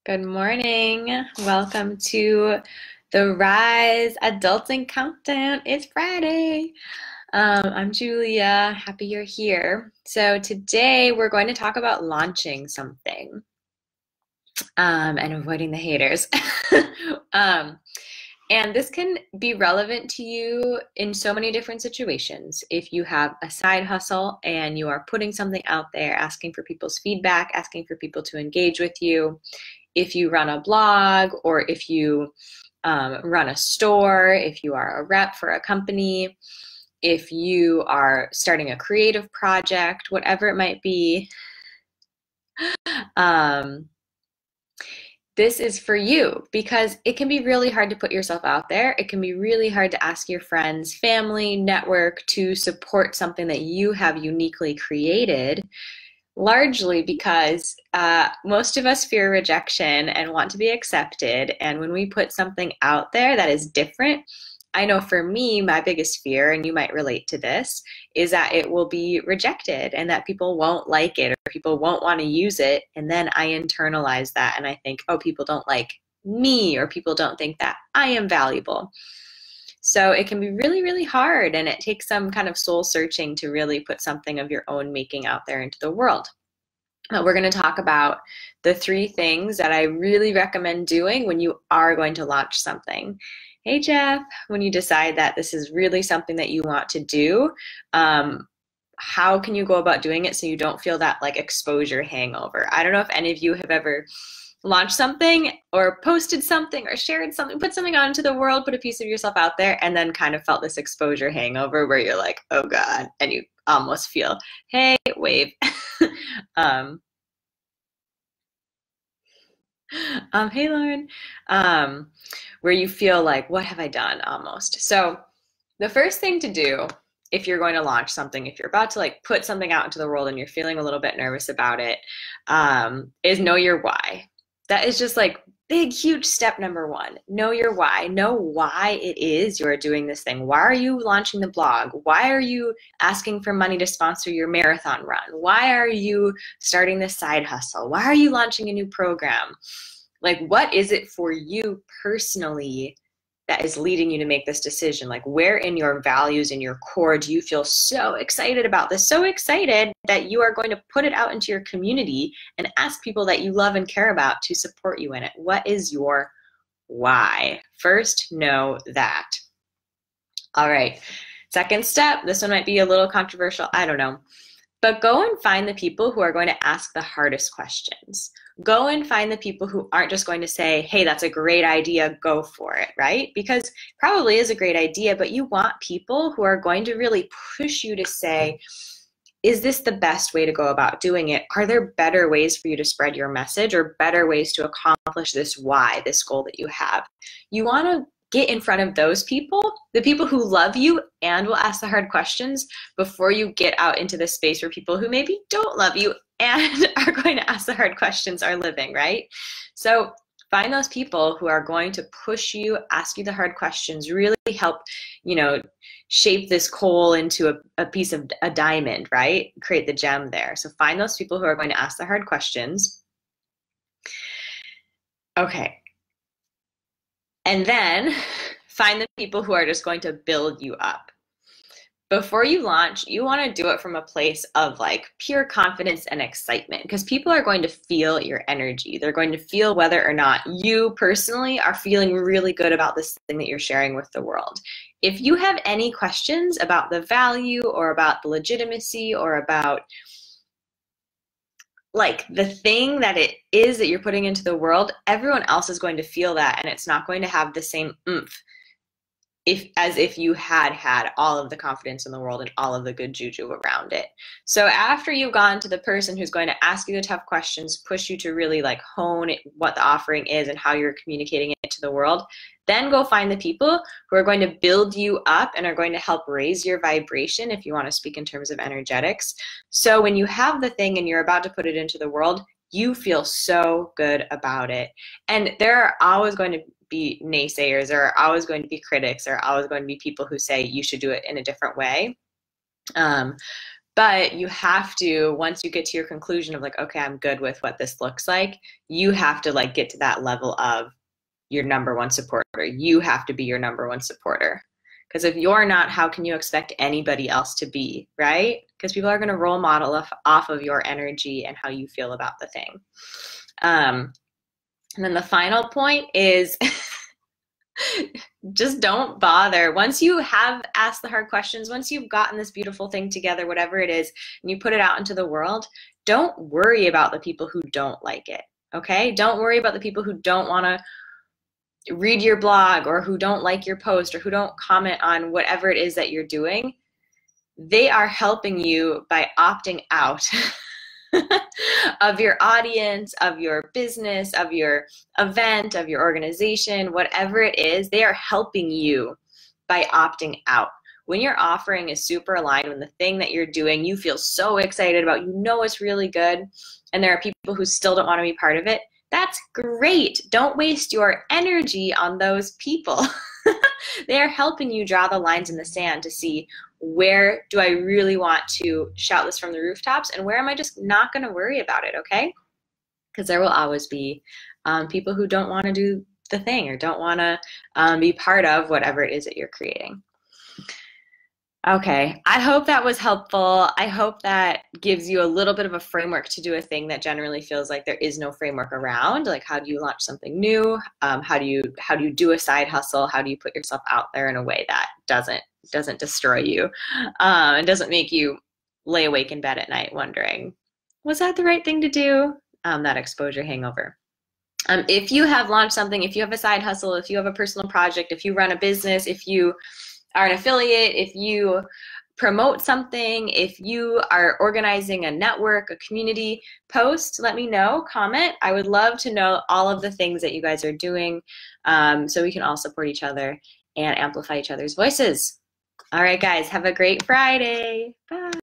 Good morning. Welcome to the Rise Adulting Countdown. It's Friday. I'm Julia. Happy you're here. So today we're going to talk about launching something and avoiding the haters. um, and this can be relevant to you in so many different situations. If you have a side hustle and you are putting something out there, asking for people's feedback, asking for people to engage with you, if you run a blog or if you run a store, if you are a rep for a company, if you are starting a creative project, whatever it might be, um, this is for you because it can be really hard to put yourself out there. It can be really hard to ask your friends, family, network to support something that you have uniquely created, largely because most of us fear rejection and want to be accepted. And when we put something out there that is different, I know for me, my biggest fear, and you might relate to this, is that it will be rejected and that people won't like it or people won't want to use it. And then I internalize that and I think, oh, people don't like me or people don't think that I am valuable. So it can be really, really hard, and it takes some kind of soul searching to really put something of your own making out there into the world. We're going to talk about the 3 things that I really recommend doing when you are going to launch something. Hey, Jeff, when you decide that this is really something that you want to do, how can you go about doing it so you don't feel that like exposure hangover? I don't know if any of you have ever launched something or posted something or shared something, put something out into the world, put a piece of yourself out there, and then kind of felt this exposure hangover where you're like, oh God, and you almost feel, hey, wave. um, hey, Lauren, where you feel like, what have I done almost? So the first thing to do if you're going to launch something, if you're about to like put something out into the world and you're feeling a little bit nervous about it, is know your why. That is just like big, huge step number 1. Know your why. Know why it is you're doing this thing. Why are you launching the blog? Why are you asking for money to sponsor your marathon run? Why are you starting this side hustle? Why are you launching a new program? Like, what is it for you personally that is leading you to make this decision? Like, where in your values, in your core, do you feel so excited about this? So excited that you are going to put it out into your community and ask people that you love and care about to support you in it. What is your why? First, know that. All right. Second step, this one might be a little controversial. I don't know. But go and find the people who are going to ask the hardest questions. Go and find the people who aren't just going to say, hey, that's a great idea, go for it, right? Because probably is a great idea, but you want people who are going to really push you to say, is this the best way to go about doing it? Are there better ways for you to spread your message or better ways to accomplish this why, this goal that you have? You want to get in front of those people, the people who love you and will ask the hard questions, before you get out into the space where people who maybe don't love you and are going to ask the hard questions are living, right? So find those people who are going to push you, ask you the hard questions, really help, shape this coal into a piece of a diamond, right? Create the gem there. So find those people who are going to ask the hard questions. Okay. And then find the people who are just going to build you up. Before you launch, you want to do it from a place of like pure confidence and excitement, because people are going to feel your energy. They're going to feel whether or not you personally are feeling really good about this thing that you're sharing with the world. If you have any questions about the value or about the legitimacy or about like the thing that it is that you're putting into the world, everyone else is going to feel that, and it's not going to have the same oomph as if you had all of the confidence in the world and all of the good juju around it. So after you've gone to the person who's going to ask you the tough questions, push you to really like hone what the offering is and how you're communicating it to the world, then go find the people who are going to build you up and are going to help raise your vibration, if you want to speak in terms of energetics. So when you have the thing and you're about to put it into the world, you feel so good about it. And there are always going to be naysayers, there are always going to be critics, there are always going to be people who say you should do it in a different way. But you have to, once you get to your conclusion of like, okay, I'm good with what this looks like, you have to like get to that level of your number one supporter. You have to be your number one supporter. Because if you're not, how can you expect anybody else to be, right? Because people are going to role model off of your energy and how you feel about the thing. And then the final point is just don't bother. Once you have asked the hard questions, once you've gotten this beautiful thing together, whatever it is, and you put it out into the world, don't worry about the people who don't like it, okay? Don't worry about the people who don't want to read your blog or who don't like your post or who don't comment on whatever it is that you're doing. They are helping you by opting out of your audience, of your business, of your event, of your organization, whatever it is. They are helping you by opting out. When your offering is super aligned, when the thing that you're doing you feel so excited about, you know it's really good, and there are people who still don't want to be part of it, that's great. Don't waste your energy on those people. They are helping you draw the lines in the sand to see, where do I really want to shout this from the rooftops, and where am I just not going to worry about it, okay? Because there will always be people who don't want to do the thing or don't want to be part of whatever it is that you're creating. Okay, I hope that was helpful. I hope that gives you a little bit of a framework to do a thing that generally feels like there is no framework around. Like, how do you launch something new? How do you do a side hustle? How do you put yourself out there in a way that doesn't destroy you and doesn't make you lay awake in bed at night wondering, was that the right thing to do? That exposure hangover. If you have launched something, if you have a side hustle, if you have a personal project, if you run a business, if you are an affiliate, if you promote something, if you are organizing a network, a community, post, let me know, comment. I would love to know all of the things that you guys are doing so we can all support each other and amplify each other's voices. All right, guys, have a great Friday. Bye.